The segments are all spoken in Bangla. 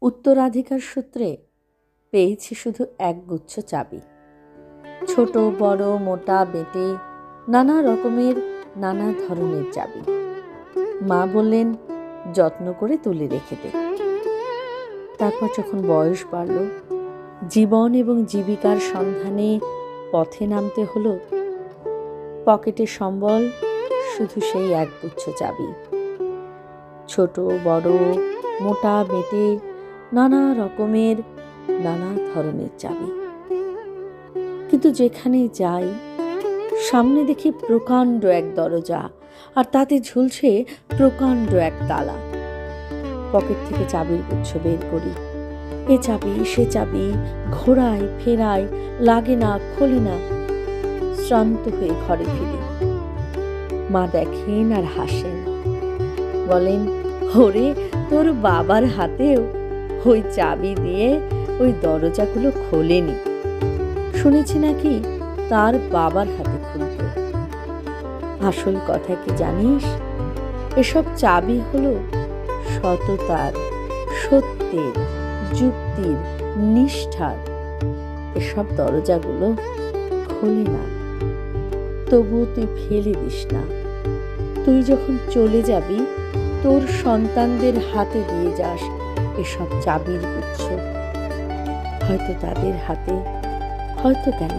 উত্তরাধিকার সূত্রে পেয়েছি শুধু একগুচ্ছ চাবি, ছোট বড় মোটা বেটে নানা রকমের নানা ধরনের চাবি। মা বললেন যত্ন করে তুলে রেখে দে। তারপর যখন বয়স বাড়ল, জীবন এবং জীবিকার সন্ধানে পথে নামতে হলো, পকেটে সম্বল শুধু সেই একগুচ্ছ চাবি, ছোট বড় মোটা বেটে নানা রকমের নানা ধরনের চাবি। কিন্তু যেখানে যাই সামনে দেখি প্রকাণ্ড এক দরজা, আর তাতে ঝুলছে প্রকাণ্ড এক তালা। পকেট থেকে চাবির গুচ্ছ বের করি, এ চাবি সে চাবি, ঘোরাই ফেরাই, লাগে না খোলে না। শ্রান্ত হয়ে ঘরে ফিরি। মা দেখেন আর হাসেন, বলেন ওরে তোর বাবার হাতেও ওই চাবি দিয়ে ওই দরজাগুলো খোলেনি, শুনেছি নাকি তার বাবার হাতে খুলত। আসল কথা কি জানিস? এসব চাবি হলো সততার, সত্যের, যুক্তির, নিষ্ঠার। এসব দরজাগুলো খোলে না, তবুও তুই ফেলে দিস না। তুই যখন চলে যাবি তোর সন্তানদের হাতে দিয়ে যাস এসব চাবির গুচ্ছ। হয়তো তাদের হাতে, হয়তো কেন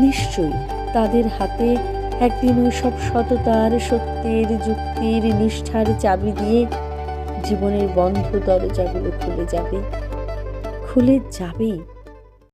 নিশ্চয়ই তাদের হাতে একদিন ওই সব সততার, সত্যের, যুক্তির, নিষ্ঠার চাবি দিয়ে জীবনের বন্ধ দরজাগুলো খুলে যাবে, খুলে যাবেই।